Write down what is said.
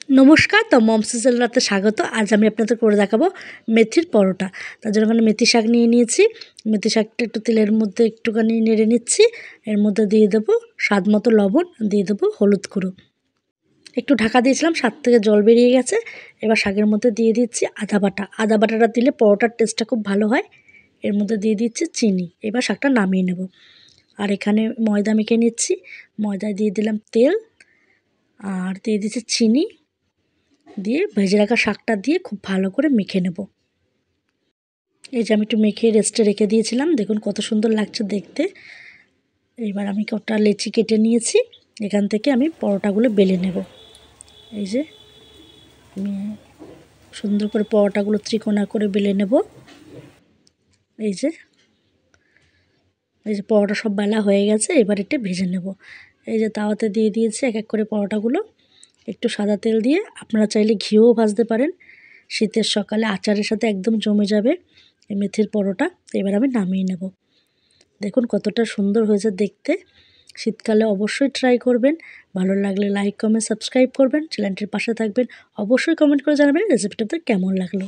নমস্কার, তো মমস রাতে স্বাগত। আজ আমি আপনাদের করে দেখাবো মেথির পরোটা। তার জন্য এখানে মেথি শাক নিয়ে নিয়েছি। মেথি শাকটা একটু তেলের মধ্যে একটুখানি নেড়ে নিচ্ছি। এর মধ্যে দিয়ে দেবো স্বাদ মতো লবণ, দিয়ে দেবো হলুদ গুঁড়ো। একটু ঢাকা দিয়েছিলাম, স্বাদ থেকে জল বেরিয়ে গেছে। এবার শাকের মধ্যে দিয়ে দিচ্ছি আদা বাটা। আদা বাটাটা দিলে পরোটার টেস্টটা খুব ভালো হয়। এর মধ্যে দিয়ে দিচ্ছি চিনি। এবার শাকটা নামিয়ে নেব। আর এখানে ময়দা মেখে নিচ্ছি। ময়দায় দিয়ে দিলাম তেল, আর দিয়ে দিচ্ছি চিনি, দিয়ে ভেজে রাখা শাকটা দিয়ে খুব ভালো করে মেখে নেব। এই যে আমি একটু মেখে রেস্টে রেখে দিয়েছিলাম, দেখুন কত সুন্দর লাগছে দেখতে। এবার আমি কটা লেচি কেটে নিয়েছি, এখান থেকে আমি পরোটাগুলো বেলে নেব। এই যে আমি সুন্দর করে পরোটাগুলো ত্রিকোণা করে বেলে নেব। এই যে পরোটা সব বেলা হয়ে গেছে, এবার এটা ভেজে নেব। এই যে তাওয়াতে দিয়ে দিয়েছি এক এক করে পরোটাগুলো। একটু সাদা তেল দিয়ে, আপনারা চাইলে ঘিও ভাজতে পারেন। শীতের সকালে আচারের সাথে একদম জমে যাবে এই মেথির পরোটা। এবার আমি নামিয়ে নেব। দেখুন কতটা সুন্দর হয়েছে দেখতে। শীতকালে অবশ্যই ট্রাই করবেন। ভালো লাগলে লাইক, কমেন্ট, সাবস্ক্রাইব করবেন। চ্যানেলটির পাশে থাকবেন। অবশ্যই কমেন্ট করে জানাবেন রেসিপিটা কেমন লাগলো।